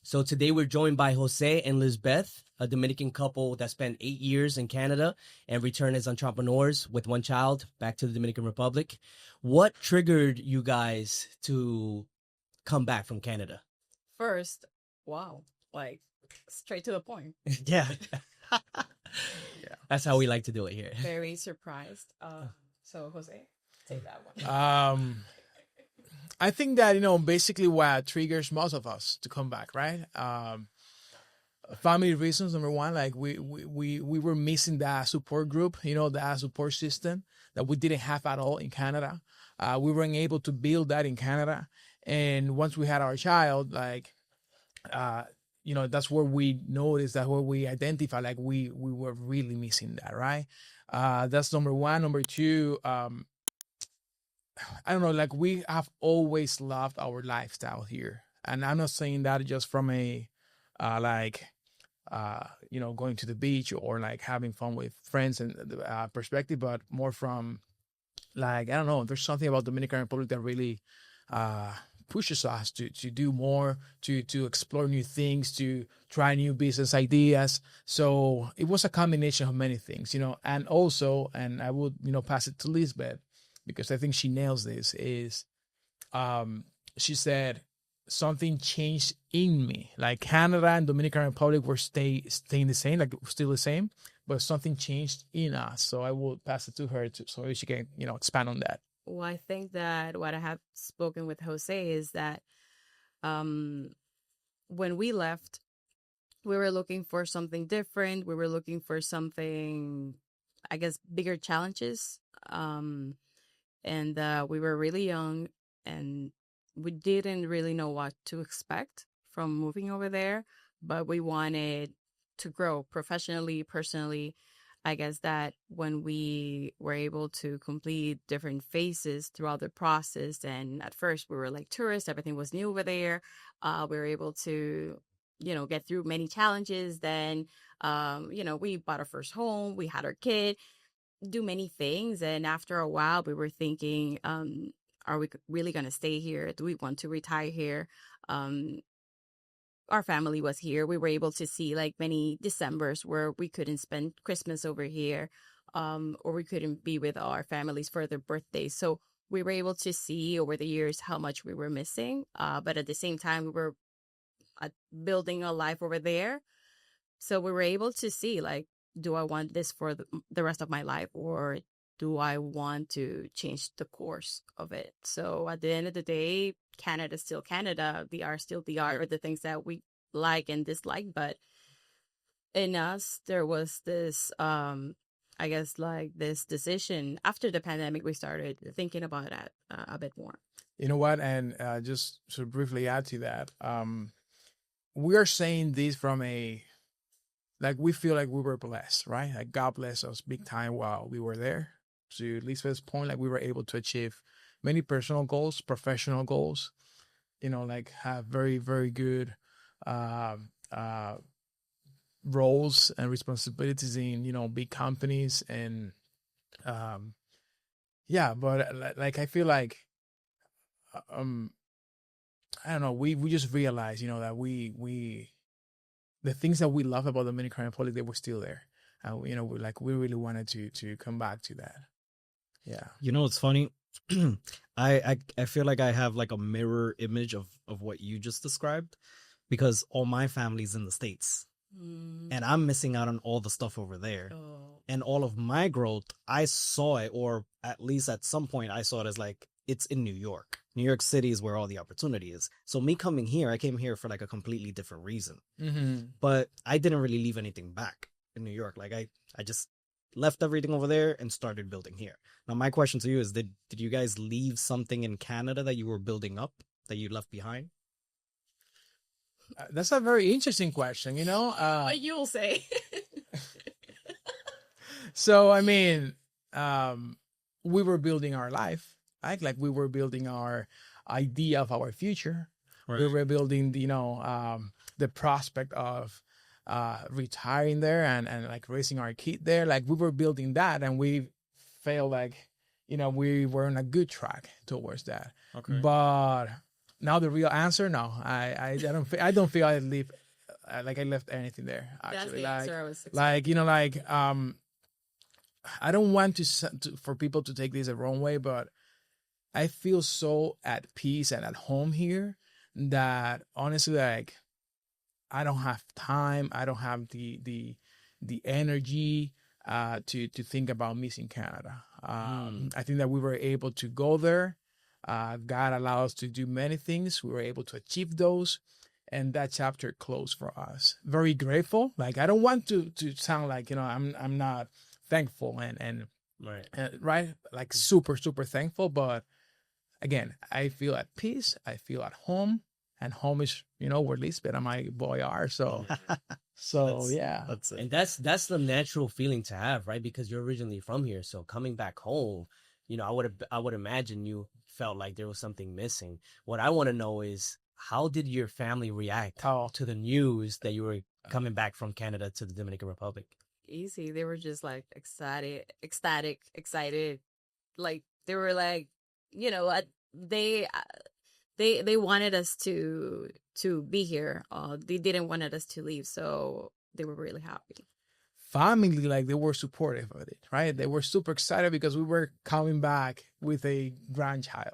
So today we're joined by Jose and Lisbeth, a Dominican couple that spent 8 years in Canada and returned as entrepreneurs with one child back to the Dominican Republic. What triggered you guys to come back from Canada? First, wow, like straight to the point. Yeah. Yeah. That's how we like to do it here. Very surprised. So Jose, take that one. I think that, basically what triggers most of us to come back, right? Family reasons, number one, like we were missing that support group, that support system that we didn't have at all in Canada. We weren't able to build that in Canada. And once we had our child, that's where we noticed, that where we identify, like we were really missing that, right? That's number one. Number two, I don't know, like we have always loved our lifestyle here. And I'm not saying that just from a, going to the beach or like having fun with friends and perspective, but more from like, I don't know, there's something about Dominican Republic that really pushes us to do more, to explore new things, to try new business ideas. So it was a combination of many things, and also, and I would, pass it to Lisbeth, because I think she nails this, is she said something changed in me. Like Canada and Dominican Republic were staying the same, like still the same, but something changed in us. So I will pass it to her so she can, expand on that. Well, I think that what I have spoken with Jose is that when we left, we were looking for something different. We were looking for something, I guess, bigger challenges. And we were really young and we didn't really know what to expect from moving over there, but we wanted to grow professionally, personally. I guess that when we were able to complete different phases throughout the process, and at first we were like tourists, everything was new over there. We were able to, get through many challenges. Then, we bought our first home, we had our kid, do many things. And after a while, we were thinking, are we really going to stay here? Do we want to retire here? Our family was here. We were able to see like many Decembers where we couldn't spend Christmas over here, or we couldn't be with our families for their birthdays. So we were able to see over the years how much we were missing. But at the same time, we were building a life over there. So we were able to see, like, do I want this for the rest of my life, or do I want to change the course of it? So at the end of the day, Canada's still Canada, DR still DR, or the things that we like and dislike. But in us, there was this, I guess, like this decision. After the pandemic, we started thinking about it a bit more. You know what? And just to briefly add to that, we are saying this from we feel like we were blessed, right? Like God bless us big time while we were there. To Lisbeth's point, like we were able to achieve many personal goals, professional goals, like have very, very good roles and responsibilities in, big companies. And but like I feel like, I don't know, we just realized, that we the things that we love about the Dominican Republic, they were still there. We really wanted to come back to that. Yeah. It's funny. I feel like I have like a mirror image of what you just described, because all my family's in the States and I'm missing out on all the stuff over there. And all of my growth, I saw it, or at least at some point I saw it as like, it's in New York. New York City is where all the opportunity is. So me coming here, I came here for like a completely different reason. Mm-hmm. But I didn't really leave anything back in New York. Like I just left everything over there and started building here. Now, my question to you is, did you guys leave something in Canada that you were building up that you left behind? That's a very interesting question, What you'll say. So, I mean, we were building our life, right? Like we were building our idea of our future. Right. We were building, the prospect of retiring there and like raising our kid there. Like we were building that, and we felt like, we were on a good track towards that. Okay. But now the real answer, no, I don't feel I leave like I left anything there. That's Actually, the answer I was expecting. like I don't want for people to take this the wrong way, but I feel so at peace and at home here that honestly, like, I don't have time. I don't have the energy to think about missing Canada. I think that we were able to go there. God allowed us to do many things. We were able to achieve those, and that chapter closed for us. Very grateful. Like, I don't want to sound like, I'm not thankful and right, like super thankful, but again, I feel at peace. I feel at home, and home is where Lisbeth and my boy are. So yeah, That's it. And that's the natural feeling to have, right? Because you're originally from here, so coming back home, I would imagine you felt like there was something missing. What I want to know is, how did your family react to the news that you were coming back from Canada to the Dominican Republic? Easy. They were just like ecstatic, excited. Like, they were like, they wanted us to be here. They didn't want us to leave, so they were really happy. Family, like, they were supportive of it, right? They were super excited because we were coming back with a grandchild.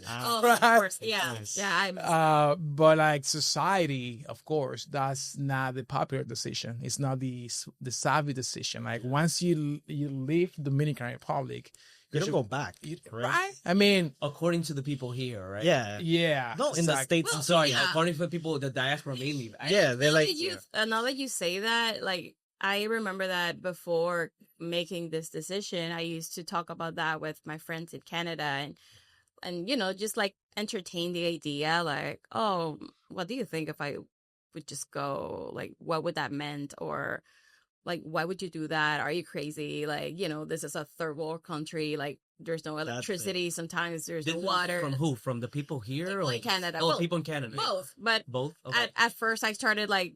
Oh, Right. of course, yeah, Nice. yeah. But like society, of course, that's not the popular decision. It's not the savvy decision. Like, once you leave Dominican Republic, You don't go back, right? I mean, According to the people here, right? yeah. No, in the exactly. States. Well, I'm Sorry, Yeah. according to the people, the diaspora mainly. Yeah, they're like, Now that you say that, like, I remember that before making this decision, I used to talk about that with my friends in Canada, and just like entertain the idea, like, oh, what do you think if I would just go? Like, what would that meant? Or like, why would you do that? Are you crazy? Like, this is a third world country. Like, there's no electricity. Sometimes there's no water. From who? From the people here? People or in Canada. Oh, Both. people in Canada. Both. But Both? Okay. at first I started like,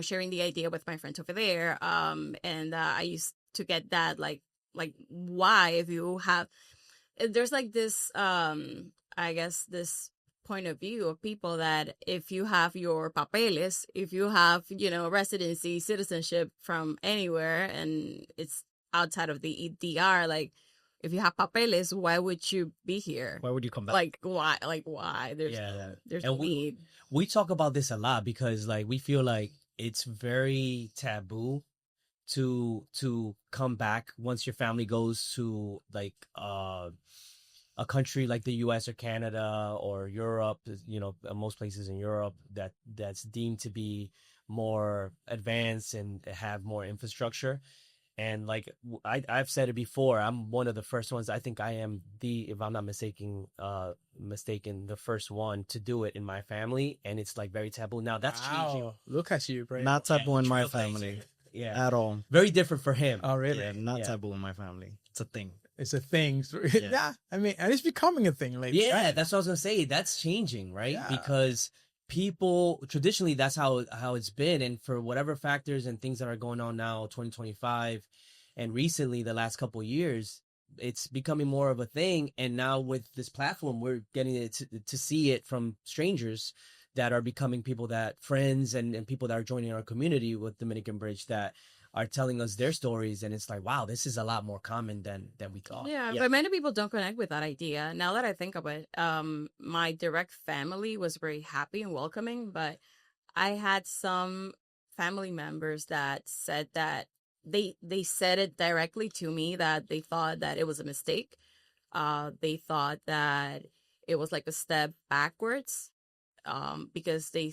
sharing the idea with my friends over there. And I used to get that, like, why, if you have, there's like this, I guess, this point of view of people that if you have your papeles, if you have, residency, citizenship from anywhere, and it's outside of the DR, like, if you have papeles, why would you be here? why would you come back? Like, why? Like, why? There's no And need. we talk about this a lot because, like, we feel like it's very taboo to come back once your family goes to, like, a country like the US or Canada or Europe, most places in Europe that's deemed to be more advanced and have more infrastructure. And like I've said it before, I'm one of the first ones. I think I am if I'm not mistaken, the first one to do it in my family, and it's like very taboo now. That's changing. Look at you, bro. Not taboo in my real things. family Yeah, at all. very different for him. Oh, really? Yeah, not Yeah. taboo in my family. It's a thing. It's a thing. Yeah. Yeah. I mean, and it's becoming a thing lately. Yeah, right? that's what I was gonna say. That's changing, right? Yeah. Because people traditionally, that's how it's been, and for whatever factors and things that are going on now, 2025, and recently the last couple of years, it's becoming more of a thing. And now with this platform, we're getting it to see it from strangers that are becoming people that friends and people that are joining our community with Dominican Bridge that are telling us their stories, and it's like, wow, this is a lot more common than we thought. Yeah, but many people don't connect with that idea. Now that I think of it, my direct family was very happy and welcoming, but I had some family members that said that they said it directly to me that they thought that it was a mistake. They thought that it was like a step backwards, because they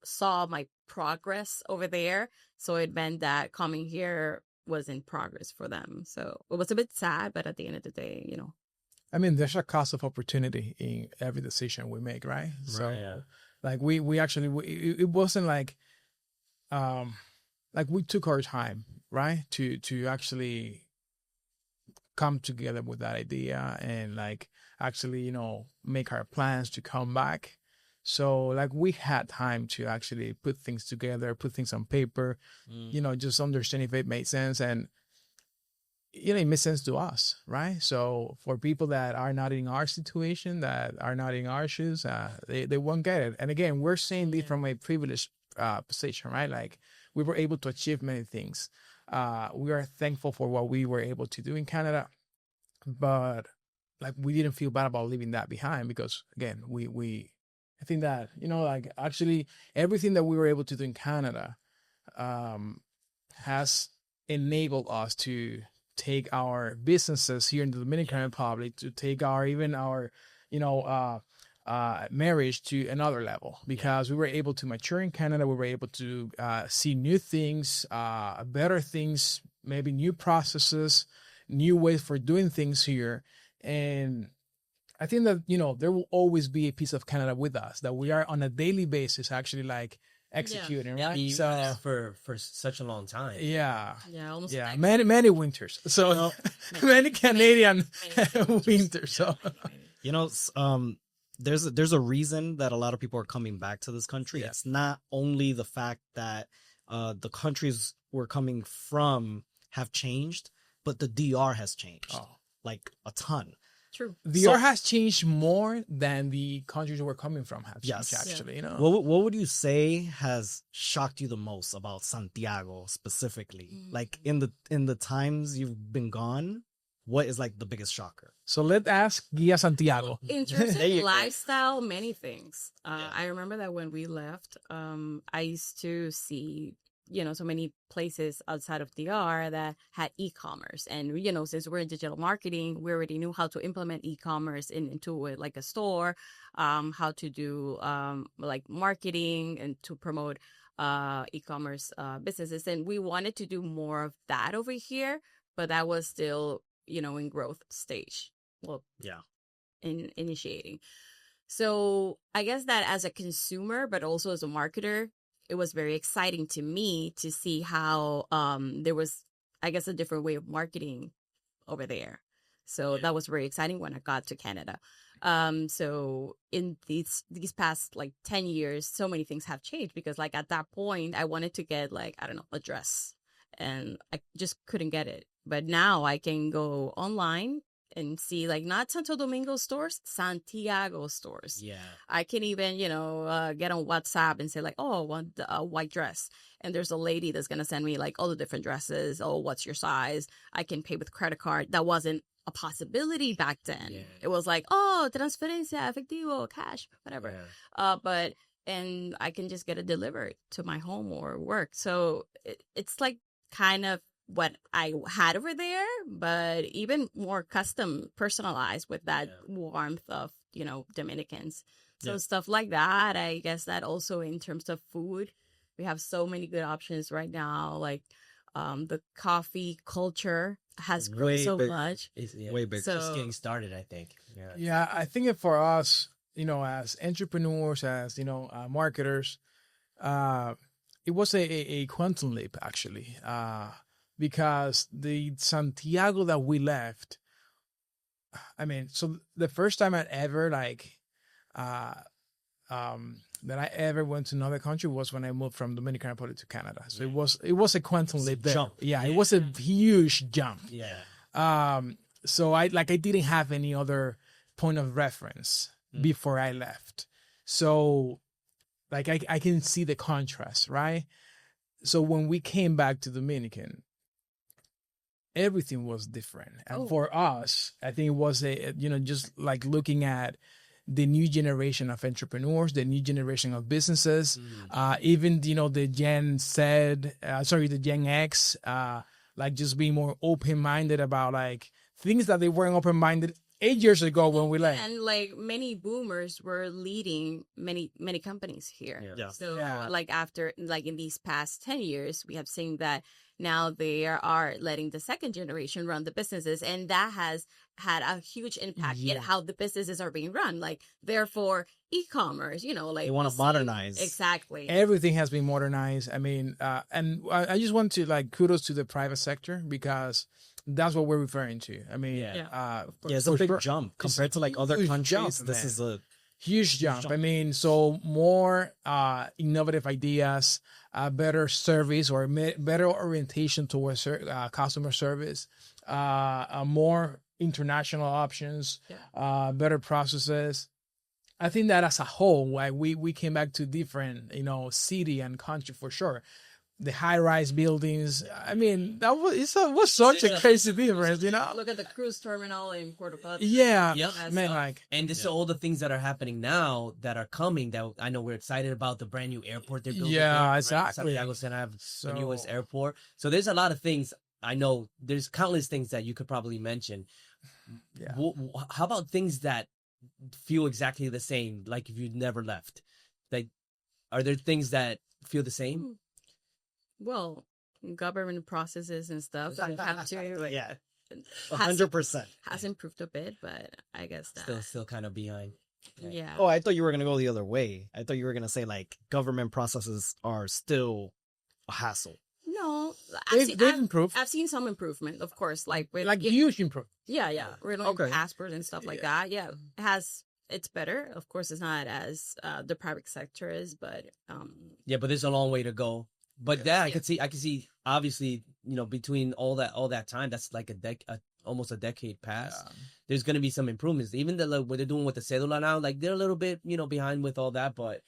saw my progress over there. So it meant that coming here was in progress for them. So it was a bit sad, but at the end of the day, I mean, there's a cost of opportunity in every decision we make, right? So, Yeah. like, we actually, it wasn't like we took our time, right? To actually come together with that idea and like actually, make our plans to come back. So like we had time to actually put things together, put things on paper, just understand if it made sense. And it makes sense to us, right? So for people that are not in our situation, that are not in our shoes, they won't get it. And again, we're saying this from a privileged position, right? Like we were able to achieve many things. We are thankful for what we were able to do in Canada, but like we didn't feel bad about leaving that behind because again, I think that, like actually everything that we were able to do in Canada has enabled us to take our businesses here in the Dominican Republic, to take our marriage to another level, because we were able to mature in Canada. We were able to see new things, better things, maybe new processes, new ways for doing things here. And I think that, there will always be a piece of Canada with us that we are on a daily basis actually like executing, right? So for such a long time. Almost many winters. So many Canadian winters. So there's a reason that a lot of people are coming back to this country. Yeah. It's not only the fact that the countries we're coming from have changed, but the DR has changed like a ton. True. DR has changed more than the countries we're coming from have changed, actually. What would you say has shocked you the most about Santiago specifically? Like in the times you've been gone, what is like the biggest shocker? So let's ask Guia Santiago. In terms of lifestyle, many things. I remember that when we left, I used to see so many places outside of DR that had e-commerce. And, since we're in digital marketing, we already knew how to implement e-commerce into like a store, how to do like marketing and to promote e-commerce businesses. And we wanted to do more of that over here, but that was still, in growth stage. Well, in initiating. So I guess that as a consumer, but also as a marketer, it was very exciting to me to see how there was, I guess, a different way of marketing over there. So that was very exciting when I got to Canada. So in these past like 10 years, so many things have changed because like at that point, I wanted to get like, I don't know, a dress and I just couldn't get it. But now I can go online and see like not Santo Domingo stores, Santiago stores. Yeah. I can even, get on WhatsApp and say like, oh, I want a white dress. And there's a lady that's going to send me like all the different dresses. Oh, what's your size? I can pay with credit card. That wasn't a possibility back then. Yeah. It was like, oh, transferencia, efectivo, cash, whatever. Yeah. And I can just get it delivered to my home or work. So it's like kind of what I had over there, but even more custom, personalized with that warmth of, Dominicans. So stuff like that. I guess that also in terms of food, we have so many good options right now. Like the coffee culture has grown so much. Way big. So, Just getting started, I think. Yeah, I think that for us, as entrepreneurs, as, marketers, it was a quantum leap, actually. Because the Santiago that we left, so the first time I ever that I ever went to another country was when I moved from Dominican Republic to Canada. So it was a quantum leap there. Jump. Yeah, it was a huge jump. Yeah. So I didn't have any other point of reference before I left. So like I can see the contrast, right? So when we came back to Dominican, everything was different. And for us, I think it was just like looking at the new generation of entrepreneurs, the new generation of businesses, even, the Gen X, like just being more open-minded about like things that they weren't open-minded 8 years ago when we left. And like many boomers were leading many companies here. Yeah. So like after like in these past 10 years, we have seen that now they are letting the second generation run the businesses, and that has had a huge impact in how the businesses are being run. Like therefore, e-commerce, like they want to modernize. Exactly. Everything has been modernized. And I just want to like kudos to the private sector because that's what we're referring to. It's a big jump compared to like other countries. This is a huge jump. So more innovative ideas, better service or better orientation towards customer service, more international options, better processes. I think that as a whole, like we came back to different, city and country for sure. The high-rise buildings. I mean, that was such a crazy difference, Look at the cruise terminal in Puerto Plata. Yeah, Yep. man, like, And this is all the things that are happening now that are coming that I know we're excited about. The brand new airport they're building. Yeah, there, right? exactly. Santiago Center have So- the newest airport. So there's a lot of things. I know there's countless things that you could probably mention. Yeah. How about things that feel exactly the same, like if you never left? Like, are there things that feel the same? Well, government processes and stuff that have to, like, Yeah, has, 100%. has improved a bit, but I guess that, Still kind of behind. yeah. Oh, I thought you were gonna go the other way. I thought you were gonna say like government processes are still a hassle. No, they've improved. I've seen some improvement, of course, like with Like huge improvement. yeah, renewing Okay. passports and stuff like that. Yeah, it's better. Of course, it's not as the private sector is, but Yeah, but there's a long way to go. But I can see. Obviously, between all that time, that's like almost a decade past. Yeah. There's gonna be some improvements. Even what they're doing with the cedula now, like they're a little bit, behind with all that. But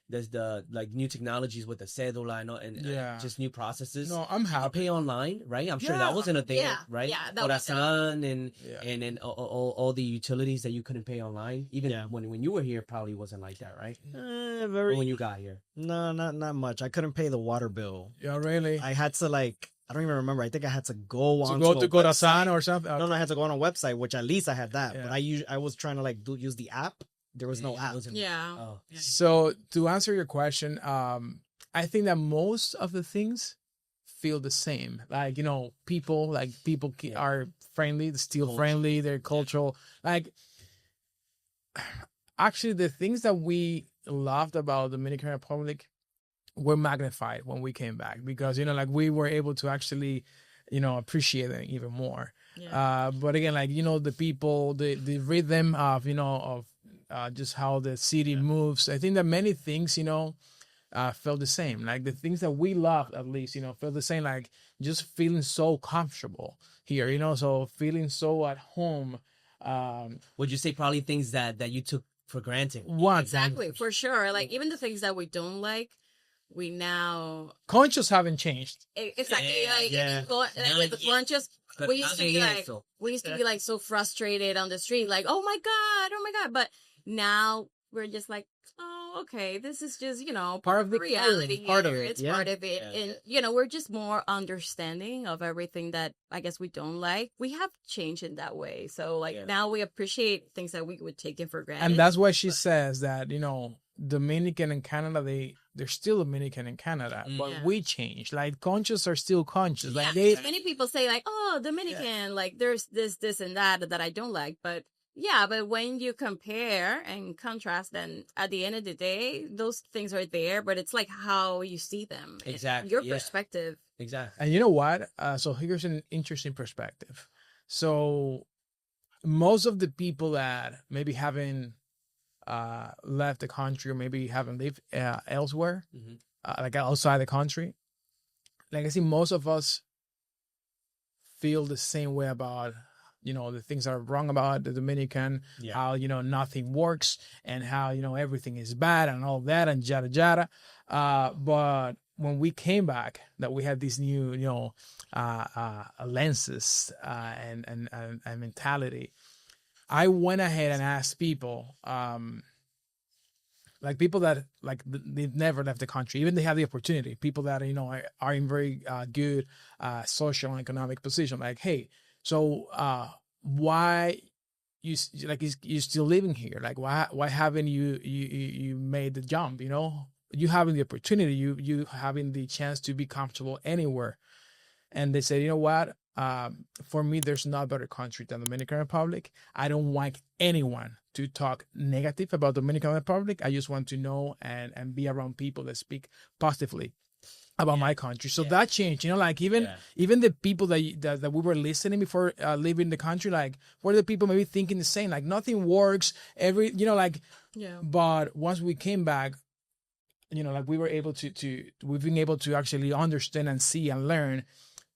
there's the new technologies with the cedula and just new processes. No, I'm You happy. pay online, right? I'm sure Yeah. that wasn't a thing, Yeah. right? Yeah, that was- Corazon and Yeah. all the utilities that you couldn't pay online. Even Yeah. when you were here, probably wasn't like that, right? Or Very. when you got here. No, not much. I couldn't pay the water bill. Yeah, really. I had to I don't even remember. I think I had to go on To go to a Corazon or something. No, I had to go on a website, which at least I had that. Yeah. But I was trying to use the app. There was no app. yeah. Oh. So to answer your question, I think that most of the things feel the same. Like, people are friendly, still friendly, they're cultural. Like, actually, the things that we loved about Dominican Republic were magnified when we came back because, we were able to actually, appreciate them even more. Yeah. But again, the people, the rhythm of, just how the city moves. I think that many things, felt the same. Like the things that we loved, at least, felt the same. Like just feeling so comfortable here, so feeling so at home. Would you say probably things that you took for granted? Exactly, for sure. Like even the things that we don't like, we now Conscious haven't changed. exactly Yeah. like the conscious. We used to be like so frustrated on the street, like oh my god, but now we're just like, oh okay, this is just Part of the reality. part of here. it, It's yeah. part of it, and we're just more understanding of everything that I guess we don't like. We have changed in that way, so now we appreciate things that we would take it for granted. And that's why she says that, Dominican and Canada, they're still Dominican in Canada, but Yeah. we changed. Like conscious are still conscious. Like Yeah, many people say like, oh, Dominican, like there's this and that I don't like, but when you compare and contrast, then at the end of the day, those things are there, but it's like how you see them. Exactly, Your yeah. perspective. Exactly. And you know what? So here's an interesting perspective. So most of the people that maybe haven't left the country or maybe haven't lived elsewhere, Mhm. like outside the country, like I see most of us feel the same way about the things that are wrong about the Dominican, Yeah. how nothing works and how everything is bad and all that and yada yada. But when we came back, that we had these new lenses and mentality. I went ahead and asked people, like people that they've never left the country, even they have the opportunity. People that are in very good social and economic position. Like, hey, so why you still living here? Like, why haven't you made the jump? You having the opportunity, you having the chance to be comfortable anywhere. And they said, you know what? For me, there's no better country than Dominican Republic. I don't want anyone to talk negative about Dominican Republic. I just want to know and be around people that speak positively about my country. So that changed, like even the people that we were listening before leaving the country, like were the people maybe thinking the same, like nothing works, but once we came back, like we've been able to actually understand and see and learn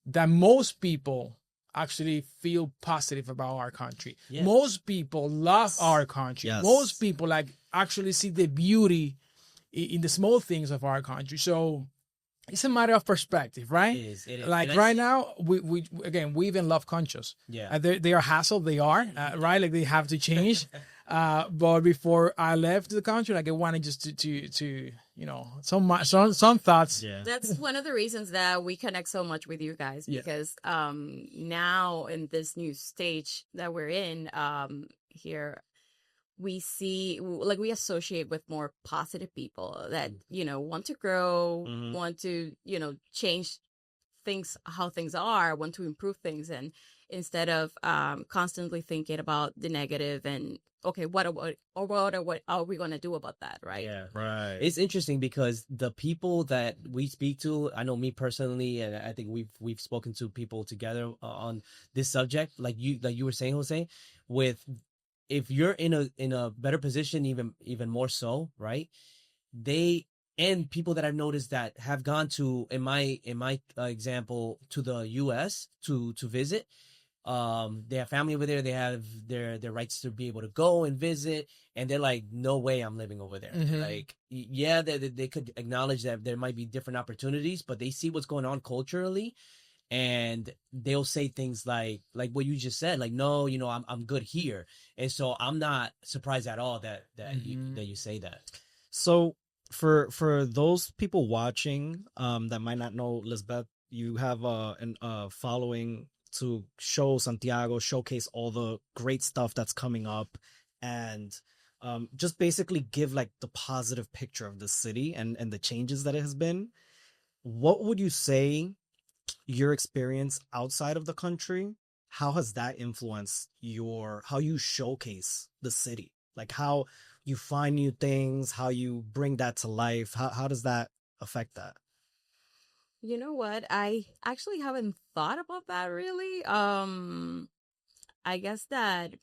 that most people actually feel positive about our country. Yeah. Most people love our country. Yes. Most people like actually see the beauty in the small things of our country. So it's a matter of perspective, right? It is. It is. Like And I right see- now, we even love conscious. Yeah. They are hassle. They are right. Like they have to change. But before I left the country, like I wanted just to some thoughts. Yeah. That's one of the reasons that we connect so much with you guys, Yeah. because now in this new stage that we're in here, we see, like, we associate with more positive people that want to grow, Mhm. want to change things, how things are, want to improve things, and instead of constantly thinking about the negative and okay, what are we going to do about that, right? Yeah. Right. It's interesting because the people that we speak to, I know me personally, and I think we've spoken to people together on this subject, like you were saying, Jose, with if you're in a better position, even more so, right? And people that I've noticed that have gone to, in my example, to the U.S. to visit. They have family over there. They have their rights to be able to go and visit, and they're like, no way I'm living over there. Mhm. Like, yeah, they could acknowledge that there might be different opportunities, but they see what's going on culturally, and they'll say things like what you just said, like, no, I'm good here, and so I'm not surprised at all that you say that. So for those people watching that might not know Lisbeth, you have a following to show Santiago, showcase all the great stuff that's coming up, and just basically give like the positive picture of the city and the changes that it has been. What would you say your experience outside of the country, how has that influenced how you showcase the city? Like how you find new things, how you bring that to life, how does that affect that? You know what? I actually haven't thought about that really. I guess that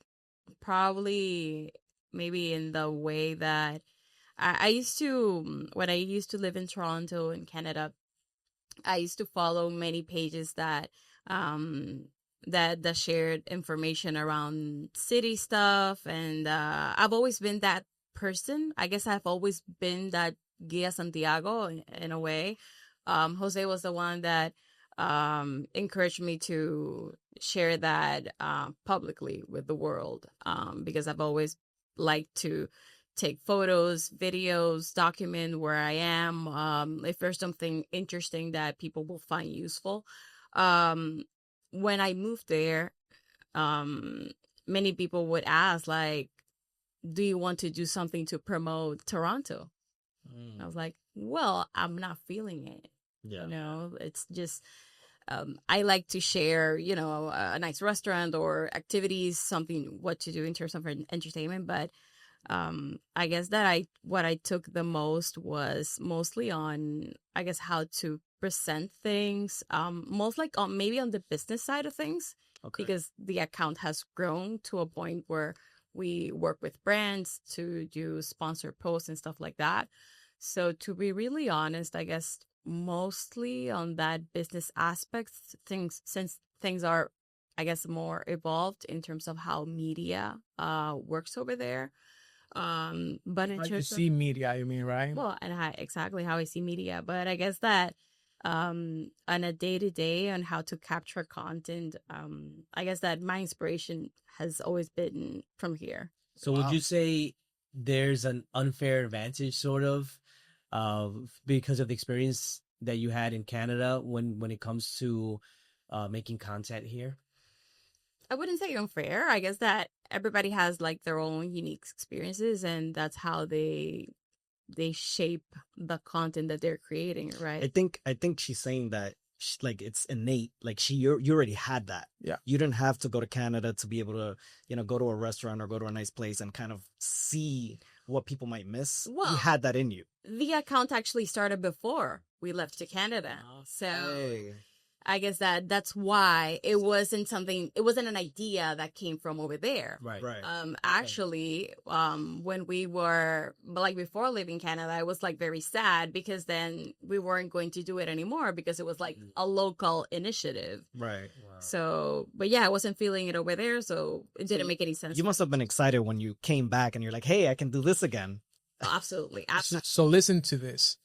probably maybe in the way that I used to, when I used to live in Toronto in Canada, I used to follow many pages that that shared information around city stuff, and I've always been that person. I guess I've always been that Guia Santiago in a way. Jose was the one that encouraged me to share that publicly with the world, because I've always liked to take photos, videos, document where I am, if there's something interesting that people will find useful. When I moved there, many people would ask, like, do you want to do something to promote Toronto? I was like, well, I'm not feeling it. Yeah. It's just, I like to share, a nice restaurant or activities, something, what to do in terms of entertainment. But I guess that what I took the most was mostly on, I guess, how to present things, most like maybe on the business side of things, because the account has grown to a point where we work with brands to do sponsored posts and stuff like that. So to be really honest, I guess mostly on that business aspect, since things are, I guess, more evolved in terms of how media works over there. But in How you terms of, see media, you mean, right? well, and exactly how I see media, but I guess that on a day-to-day on how to capture content, I guess that my inspiration has always been from here. So would you say there's an unfair advantage sort of because of the experience that you had in Canada when it comes to making content here? I wouldn't say unfair. I guess that everybody has like their own unique experiences, and that's how they shape the content that they're creating, right? I think she's saying that like it's innate. Like you already had that. Yeah. You didn't have to go to Canada to be able to go to a restaurant or go to a nice place and kind of see what people might miss. Well, you had that in you. The account actually started before we left to Canada. So Hey. I guess that's why it wasn't an idea that came from over there. Right. Actually, when we were, like, before leaving Canada, I was like very sad because then we weren't going to do it anymore because it was like a local initiative. Right. So, but yeah, I wasn't feeling it over there, so it didn't make any sense. You must have been excited when you came back and you're like, hey, I can do this again. Absolutely. So listen to this.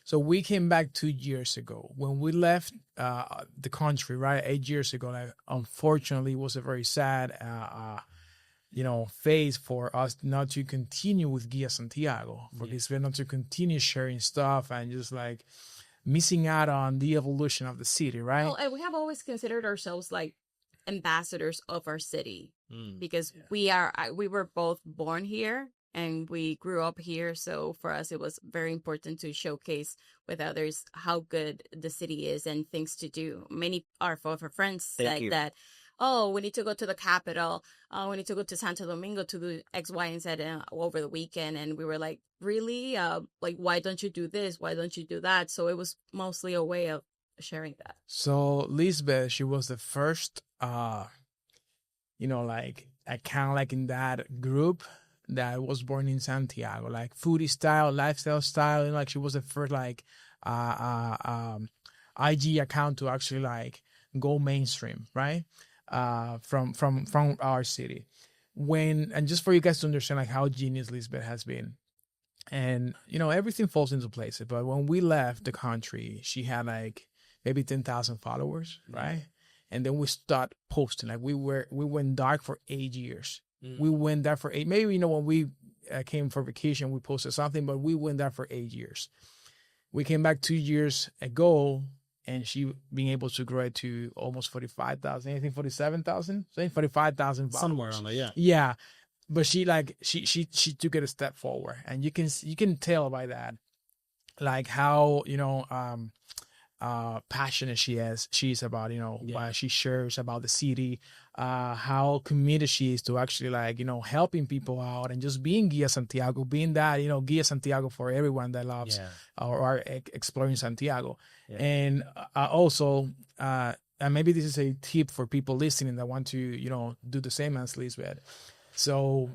So we came back 2 years ago. When we left the country, right, 8 years ago, like, unfortunately, it was a very sad, phase for us not to continue with Guia Santiago, for Lisbeth not to continue sharing stuff and just like missing out on the evolution of the city, right? Well, and we have always considered ourselves like ambassadors of our city because we were both born here and we grew up here. So for us, it was very important to showcase with others how good the city is and things to do. Many of our friends said that, oh, we need to go to the capital. We need to go to Santo Domingo to do X, Y, and Z over the weekend. And we were like, really? Like, why don't you do this? Why don't you do that? So it was mostly a way of sharing that. So Lisbeth, she was the first, like, I kind of like in that group that was born in Santiago, like foodie style, lifestyle style. And like, she was the first, like, IG account to actually like go mainstream, right? From our city. And just for you guys to understand like how genius Lisbeth has been. And, everything falls into place. But when we left the country, she had like maybe 10,000 followers, right? And then we start posting. Like we went dark for 8 years. We went there for 8. Maybe, when we came for vacation, we posted something, but we went there for 8 years. We came back 2 years ago, and she being able to grow it to almost 45,000, anything 47,000, 45,000 followers. Somewhere on there, yeah. Yeah. But she took it a step forward, and you can tell by that, like how passionate she is about what she shares about the city, how committed she is to actually like helping people out and just being Guia Santiago, being that Guia Santiago for everyone that loves or exploring Santiago, and also. And maybe this is a tip for people listening that want to, do the same as Lisbeth. So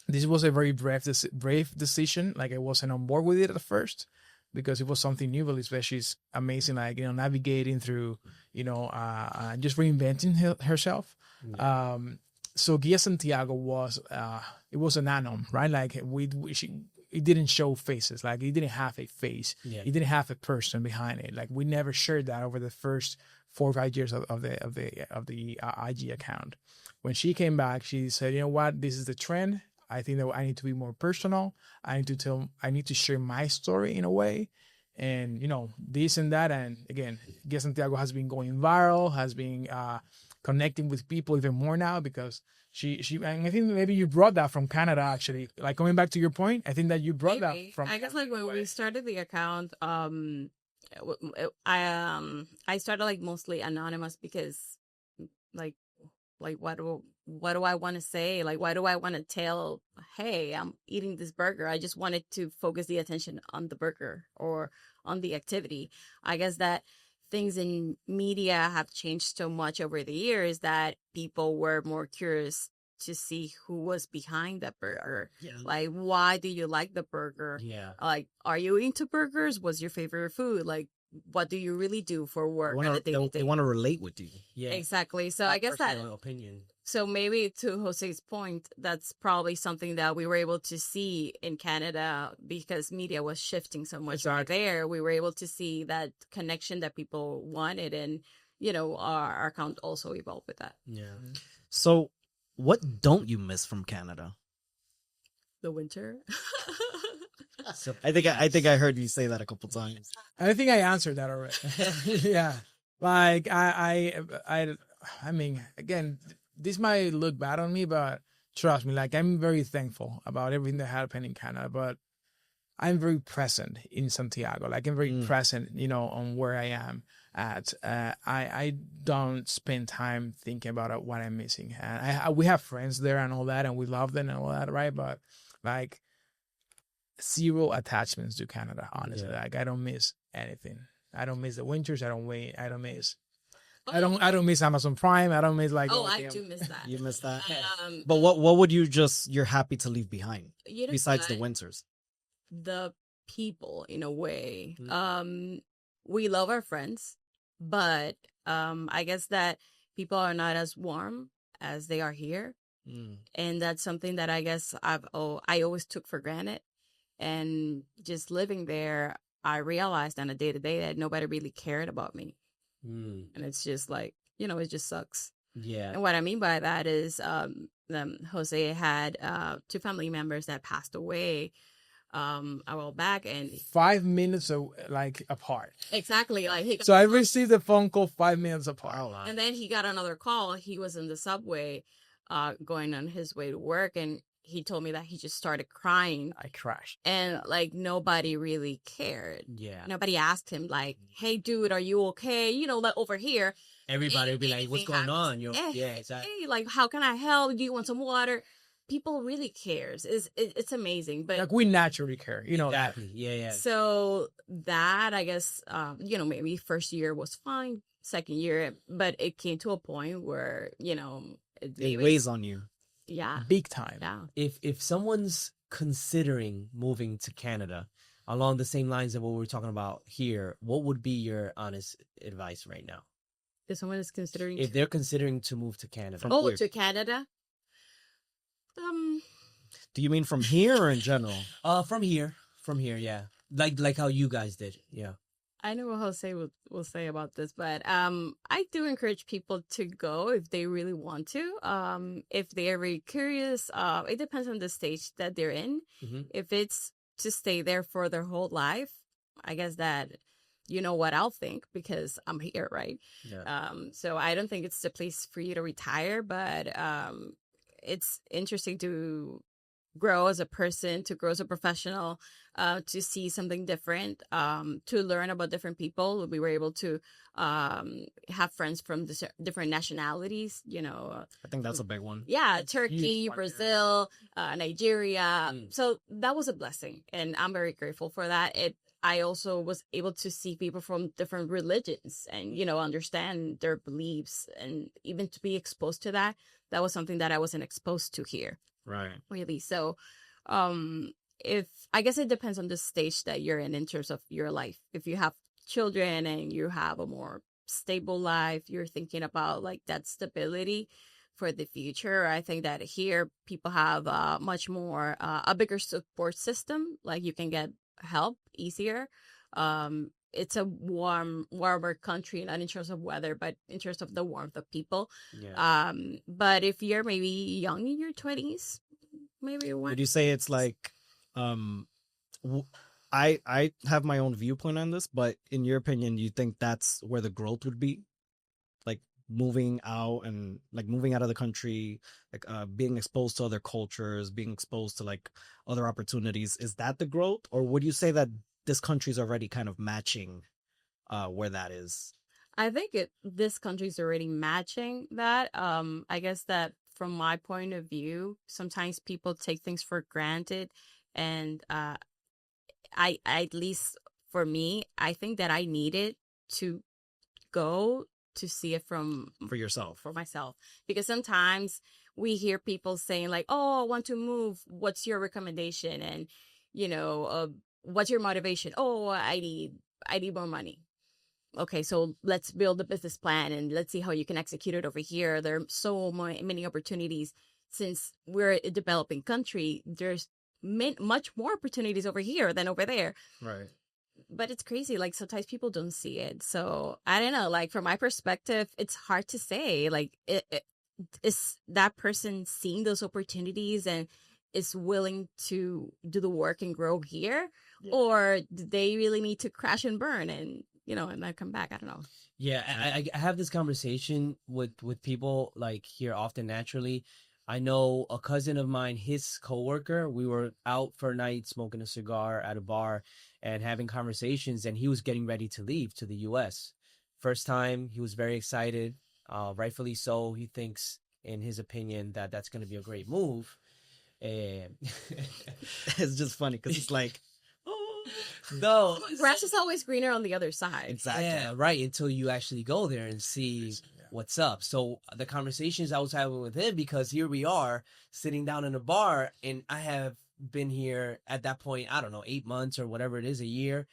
this was a very brave decision. Like I wasn't on board with it at first because it was something new, but Lisbeth, she's amazing, like, navigating through, just reinventing herself. Yeah. So Guia Santiago was, it was an anon, right? Like it didn't show faces. Like it didn't have a face. Yeah. It didn't have a person behind it. Like we never shared that over the first 4 or 5 years of the IG account. When she came back, she said, you know what, this is the trend. I think that I need to be more personal. I need to share my story in a way. And, this and that. And again, Guia Santiago has been going viral, has been connecting with people even more now because she and I think maybe you brought that from Canada, actually. Like going back to your point, I think that you brought that from I guess like when we started the account, I started like mostly anonymous because like what do I want to say? Like, why do I want to tell, hey, I'm eating this burger? I just wanted to focus the attention on the burger or on the activity. I guess that things in media have changed so much over the years that people were more curious to see who was behind that burger. Yeah. Like, why do you like the burger? Yeah. Like, are you into burgers? What's your favorite food? Like, what do you really do for work? They want to relate with you. Yeah, exactly. So I guess that opinion. So maybe to Jose's point, that's probably something that we were able to see in Canada because media was shifting so much right there. We were able to see that connection that people wanted, and our account also evolved with that. Yeah. So, what don't you miss from Canada? The winter. So I think I heard you say that a couple times. I think I answered that already. Yeah, like I mean, again, this might look bad on me, but trust me, like I'm very thankful about everything that happened in Canada. But I'm very present in Santiago. Like I'm very present, on where I am at. I don't spend time thinking about what I'm missing. And we have friends there and all that, and we love them and all that, right? But like. Zero attachments to Canada, honestly. Yeah. Like I don't miss anything. I don't miss the winters. I don't miss. I don't miss Amazon Prime. I don't miss like. Oh, I do miss that. You miss that. But what would you're happy to leave behind besides the winters? The people, in a way. We love our friends, but I guess that people are not as warm as they are here. And that's something that I guess I always took for granted. And just living there, I realized on a day-to-day that nobody really cared about me. And it's just like, it just sucks. Yeah. And what I mean by that is Jose had 2 family members that passed away a while back, and 5 minutes apart. exactly, like So I received a phone call 5 minutes apart. and then he got another call. He was in the subway going on his way to work, and he told me that he just started crying, I crashed. and like nobody really cared. Yeah. Nobody asked him like, "Hey dude, are you okay?" Like over here Everybody would be like, "What's going on?" Yeah, exactly. Hey, like, how can I help? Do you want some water? People really cares. It's amazing. But Like we naturally care, Exactly. Yeah. so that, I guess, maybe first year was fine, second year, but it came to a point where, It weighs on you. yeah, Big time. yeah. If someone's considering moving to Canada along the same lines of what we're talking about here, what would be your honest advice right now? If someone is considering If they're considering to move to Canada. where? to Canada, Do you mean from here or in general? From here, yeah. Like how you guys did. Yeah. I know what Jose will say about this, but I do encourage people to go if they really want to. If they're very curious, it depends on the stage that they're in. Mhm. If it's to stay there for their whole life, I guess that what I'll think because I'm here, right? Yeah. So I don't think it's the place for you to retire, but it's interesting to grow as a person, to grow as a professional, to see something different, to learn about different people. We were able to have friends from different nationalities, I think that's a big one. yeah, Turkey, Huge one, Brazil, Nigeria. So that was a blessing, and I'm very grateful for that. I also was able to see people from different religions and, understand their beliefs, and even to be exposed to that. That was something that I wasn't exposed to here. Right. Really. So, if I guess it depends on the stage that you're in terms of your life. If you have children and you have a more stable life, you're thinking about like that stability for the future. I think that here people have much more, a bigger support system. Like you can get help easier. It's a warmer country, not in terms of weather, but in terms of the warmth of people. Yeah. But if you're maybe young in your 20s, maybe Would you say it's like, I have my own viewpoint on this, but in your opinion, you think that's where the growth would be? Like moving out and like moving out of the country, like being exposed to other cultures, being exposed to like other opportunities. Is that the growth? Or would you say that this country's already kind of matching where that is? I think this country's already matching that. I guess that from my point of view, sometimes people take things for granted, and I at least for me, I think that I needed to go to see it For yourself. for myself, because sometimes we hear people saying like, "Oh, I want to move. What's your recommendation?" And what's your motivation? Oh, I need more money. Okay, so let's build a business plan and let's see how you can execute it over here. There are so many opportunities. Since we're a developing country, there's much more opportunities over here than over there. Right. But it's crazy. Like sometimes people don't see it. So I don't know. Like from my perspective, it's hard to say. Like is that person seeing those opportunities and is willing to do the work and grow here, or do they really need to crash and burn and and then come back? I don't know. Yeah, I have this conversation with people like here often naturally. I know a cousin of mine, his coworker, we were out for a night smoking a cigar at a bar and having conversations, and he was getting ready to leave to the US. First time, he was very excited, rightfully so. He thinks, in his opinion, that that's going to be a great move. And It's just funny because it's like, no, Grass is always greener on the other side. exactly. yeah, right, until you actually go there and see what's up. So the conversations I was having with him, because here we are sitting down in a bar, and I have been here at that point, I don't know, 8 months or whatever it is, a year,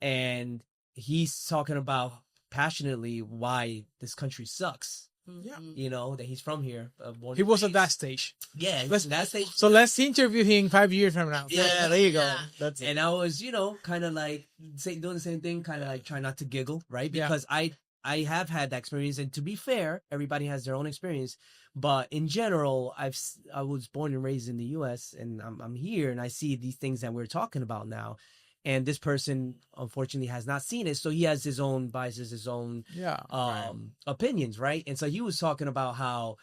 and he's talking about passionately why this country sucks. Yeah. You know, that he's from here. Born He and was at raised. that stage. Yeah, Let's- that's it. So let's interview him 5 years from now. Yeah, there you go. Yeah. That's it. And I was, you know, kind of like doing the same thing, kind of like trying not to giggle, right? Yeah. Because I have had that experience, and to be fair, everybody has their own experience. But in general, I was born and raised in the U.S. and I'm here, and I see these things that we're talking about now. And this person, unfortunately, has not seen it, so he has his own biases, his own Yeah. opinions, right? And so he was talking about how,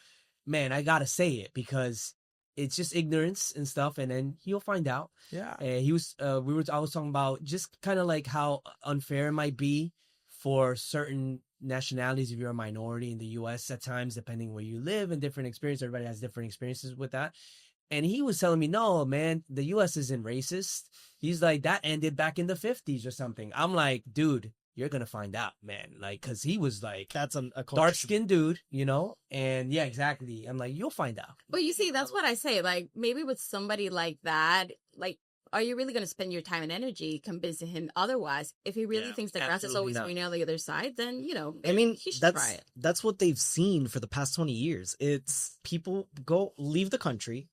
man, I gotta say it because it's just ignorance and stuff, and then he'll find out. Yeah. And he was, I was talking about just kind of like how unfair it might be for certain nationalities if you're a minority in the U.S. at times, depending where you live and different experience. Everybody has different experiences with that. And he was telling me, no, man, the U.S. isn't racist. He's like, that ended back in the 50s or something. I'm like, dude, you're going to find out, man. Like, because he was like, That's a dark-skinned dude, you know? And yeah, exactly. I'm like, you'll find out. But you see, that's what I say. Like, maybe with somebody like that, like, are you really going to spend your time and energy convincing him otherwise? If he really Yeah, thinks the grass is absolutely always not. greener on the other side, then, you know, I mean, he should try that's it. that's what they've seen for the past 20 years. It's people leave the country,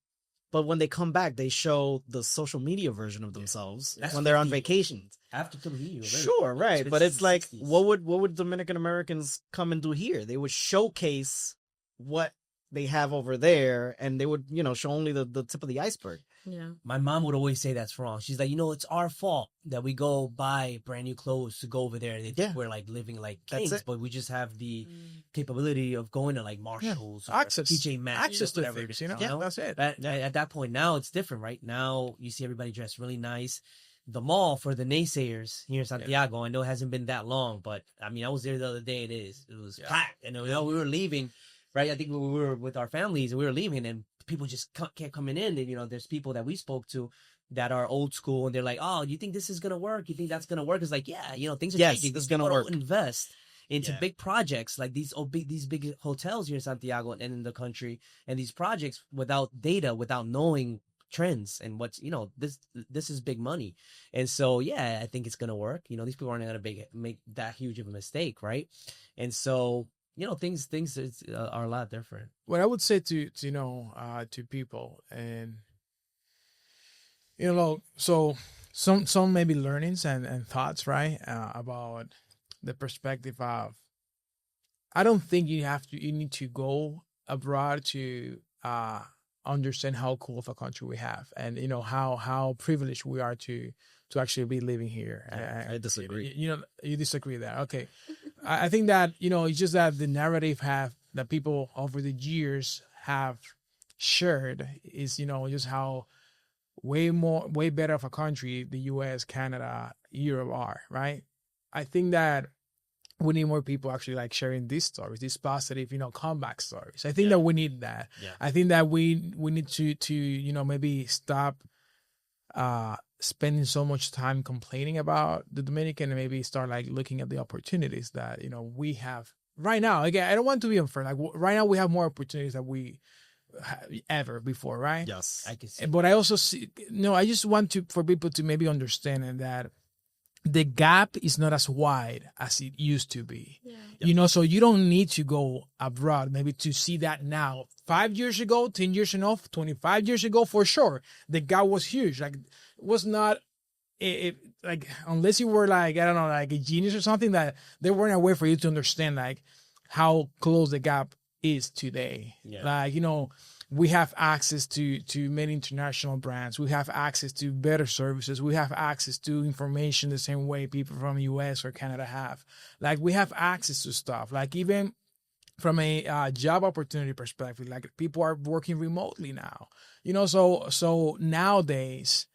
but when they come back, they show the social media version of themselves That's when they're on 50. vacation. After coming here, Sure, right. But it's like, what would Dominican Americans come and do here? They would showcase what they have over there, and they would, you know, show only the tip of the iceberg. Yeah. My mom would always say that's wrong. She's like, you know, it's our fault that we go buy brand new clothes to go over there. They think Yeah. we're like living like That's kings, it. but we just have the capability of going to like Marshalls, or Access. TJ Maxx, Access to whatever it things, is. you know? you That's it. At that point, now it's different, right? Now you see everybody dressed really nice. The mall for the naysayers here in Santiago, I know it hasn't been that long, but I mean, I was there the other day. It was packed, and you know, we were leaving, right? I think we were with our families, and we were leaving, and people just kept coming in. And you know, there's people that we spoke to that are old school, and they're like, "Oh, you think this is gonna work? You think that's gonna work?" It's like, yeah, you know, things are Yes, changing. this is These gonna people work. don't invest into Yeah. big projects like these big hotels here in Santiago and in the country, and these projects without data, without knowing trends and what's, you know, this is big money. And so yeah, I think it's gonna work. You know, these people aren't gonna make that huge of a mistake, right? And so, you know, things are a lot different. What I would say to you know, to people, and you know, so some maybe learnings and thoughts, right, about the perspective of, I don't think you need to go abroad to understand how cool of a country we have, and you know how privileged we are to actually be living here. I disagree. You know, you disagree there. Okay. I think that, you know, it's just that the narrative that people over the years have shared is, you know, just how way better of a country the US, Canada, Europe are, right? I think that we need more people actually like sharing these stories, these positive, you know, comeback stories. I think that we need that. Yeah. I think that we need to, you know, maybe stop spending so much time complaining about the Dominican and maybe start like looking at the opportunities that, you know, we have right now. Again, I don't want to be unfair. Like right now we have more opportunities than we ever before, right? Yes. I can see. But I also see, no, I just want for people to maybe understand that the gap is not as wide as it used to be. Yeah. You know, so you don't need to go abroad maybe to see that now. 5 years ago, 10 years ago, 25 years ago, for sure, the gap was huge. Like, it was not, like, unless you were like, I don't know, like a genius or something, that there weren't a way for you to understand like how close the gap is today. Yeah. Like, you know, we have access to many international brands. We have access to better services. We have access to information the same way people from US or Canada have. Like, we have access to stuff. Like, even from a job opportunity perspective, like people are working remotely now. You know, so nowadays,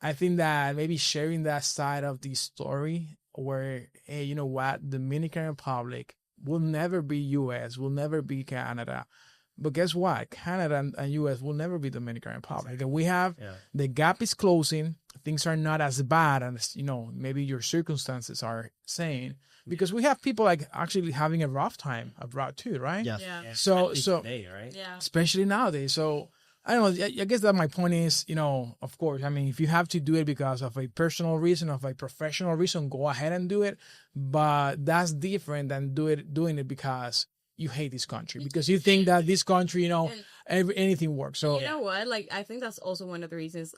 I think that maybe sharing that side of the story where, hey, you know what, Dominican Republic will never be US, will never be Canada. But guess what? Canada and US will never be Dominican Republic. And we have, the gap is closing. Things are not as bad as, you know, maybe your circumstances are saying. Because we have people like actually having a rough time abroad too, right? Yes. Yeah. So today, right? Yeah. especially nowadays. So I don't know. I guess that my point is, you know, of course, I mean, if you have to do it because of a personal reason, of a professional reason, go ahead and do it. But that's different than doing it because you hate this country because you think that this country, anything works. So you know what? Like, I think that's also one of the reasons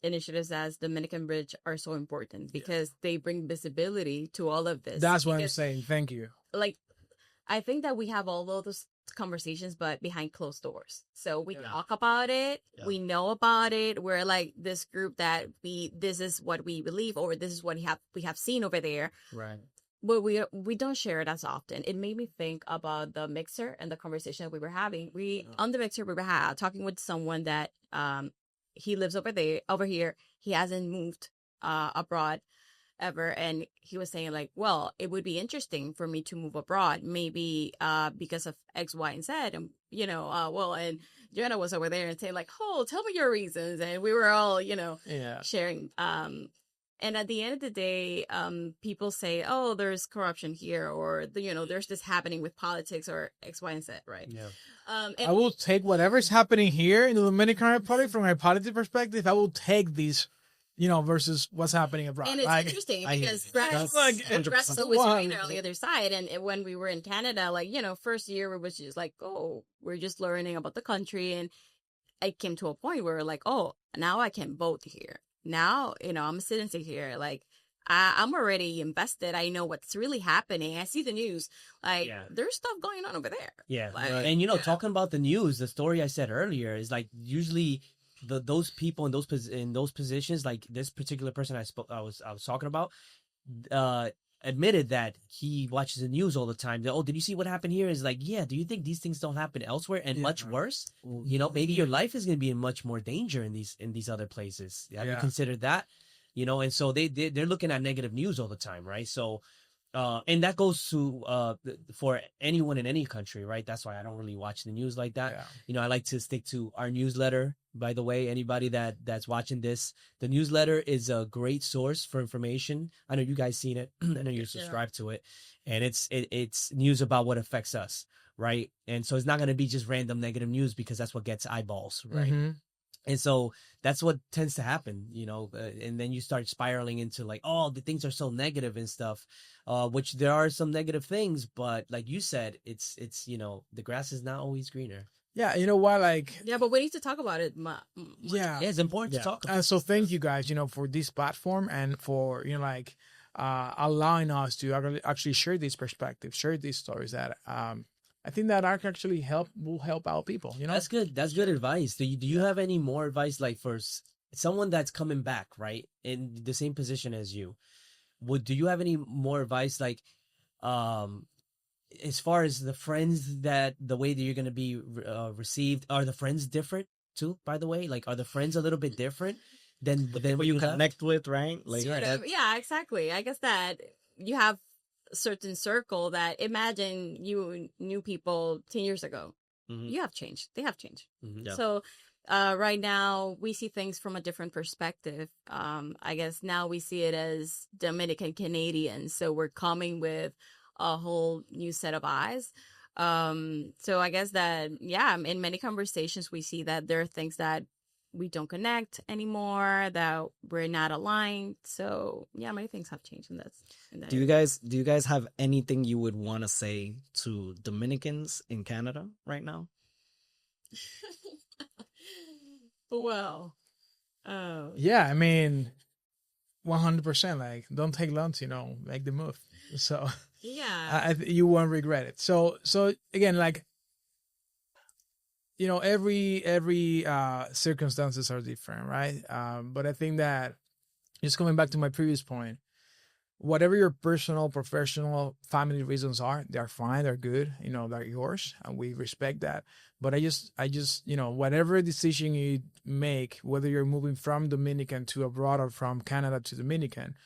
initiatives as Dominican Bridge are so important, because they bring visibility to all of this. That's what I'm saying. Thank you. Like, I think that we have all of those conversations, but behind closed doors. So we talk about it. Yeah. We know about it. We're like this group that this is what we believe, or this is what we have seen over there. Right. But we don't share it as often. It made me think about the mixer and the conversation that we were having. On the mixer, we were talking with someone that he lives over here. He hasn't moved abroad ever, and he was saying like, well, it would be interesting for me to move abroad, maybe because of X, Y, and Z, and and Jenna was over there and saying like, oh, tell me your reasons, and we were all sharing. And at the end of the day, people say, oh, there's corruption here, or there's this happening with politics or X, Y, and Z, right? Yeah. I will take whatever's happening here in the Dominican Republic from a political perspective. I will take these, versus what's happening abroad. And it's interesting because Grass was right there on the other side. And when we were in Canada, first year it was just like, oh, we're just learning about the country. And it came to a point where like, oh, now I can vote here. Now, I'm a citizen here. Like, I'm already invested. I know what's really happening. I see the news. Like, there's stuff going on over there. Yeah. Like, and, talking about the news, the story I said earlier is like usually those people in those positions, like this particular person I was talking about, admitted that he watches the news all the time. Oh, did you see what happened here? Is like, yeah, do you think these things don't happen elsewhere and much worse? Maybe your life is going to be in much more danger in these other places. Have you considered that? And so they're looking at negative news all the time, right? So, and that goes to for anyone in any country, right? That's why I don't really watch the news like that. Yeah. I like to stick to our newsletter. By the way, anybody that's watching this, the newsletter is a great source for information. I know you guys seen it. I know you're subscribed to it, and it's news about what affects us, right? And so it's not going to be just random negative news, because that's what gets eyeballs, right? Mm-hmm. And so that's what tends to happen, and then you start spiraling into like, oh, the things are so negative and stuff, which there are some negative things, but like you said, it's the grass is not always greener. Yeah, you know what, but we need to talk about it. Yeah, it's important to talk about. So thank you guys, for this platform and for allowing us to actually share these perspectives, share these stories that I think that actually will help out people. That's good. That's good advice. Do you have any more advice, like for someone that's coming back, right, in the same position as you? Do you have any more advice, like, as far as the friends, that the way that you're going to be received? Are the friends different too? By the way, like, are the friends a little bit different than what you connect with, right? Like, yeah, exactly. I guess that you have certain circle that, imagine you knew people 10 years ago. Mm-hmm. You have changed. They have changed. Mm-hmm. Yeah. So right now we see things from a different perspective. I guess now we see it as Dominican Canadians. So we're coming with a whole new set of eyes. So I guess that, in many conversations we see that there are things that we don't connect anymore, that we're not aligned. So many things have changed in this. Do you guys have anything you would want to say to Dominicans in Canada right now? Well, yeah, I mean, 100%. Like, don't take lunch, make the move. So you won't regret it. So again, like, every circumstances are different, right? But I think that, just coming back to my previous point, whatever your personal, professional, family reasons are, they're fine, they're good, they're yours, and we respect that. But I just, whatever decision you make, whether you're moving from Dominican to abroad or from Canada to Dominican,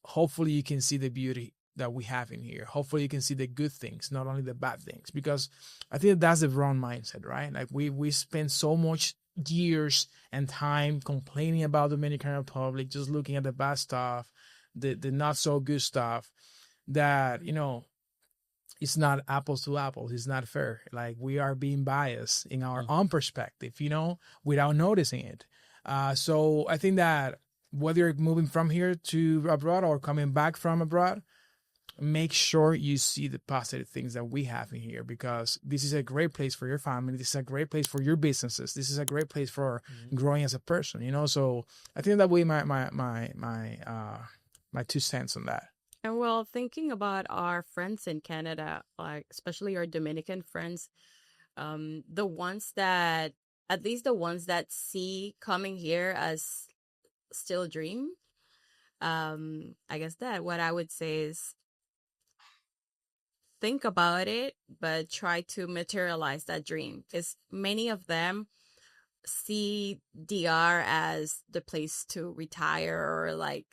hopefully you can see the beauty that we have in here. Hopefully you can see the good things, not only the bad things, because I think that's the wrong mindset, right? Like, we spend so much years and time complaining about the Dominican Republic, just looking at the bad stuff, the not so good stuff, that, it's not apples to apples. It's not fair. Like, we are being biased in our own perspective, without noticing it. So I think that whether you're moving from here to abroad or coming back from abroad, make sure you see the positive things that we have in here, because this is a great place for your family. This is a great place for your businesses. This is a great place for growing as a person, you know? So I think that would be my 2 cents on that. And well, thinking about our friends in Canada, like especially our Dominican friends, the ones that, at least the ones that see coming here as still a dream, I guess that what I would say is think about it, but try to materialize that dream. Because many of them see DR as the place to retire, or like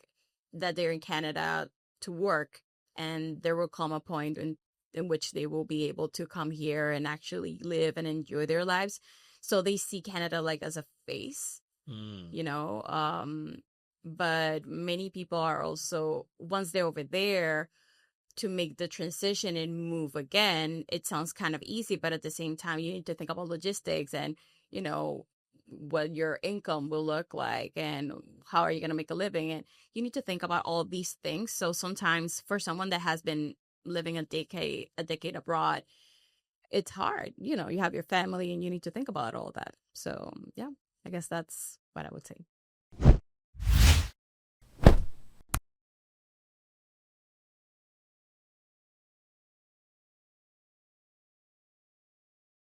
that they're in Canada to work, and there will come a point in which they will be able to come here and actually live and enjoy their lives. So they see Canada like as a face, you know, but many people are also, once they're over there, to make the transition and move again, it sounds kind of easy, but at the same time, you need to think about logistics and, you know, what your income will look like and how are you going to make a living. And you need to think about all these things. So sometimes for someone that has been living a decade abroad, it's hard. You know, you have your family and you need to think about all that. So yeah, I guess that's what I would say.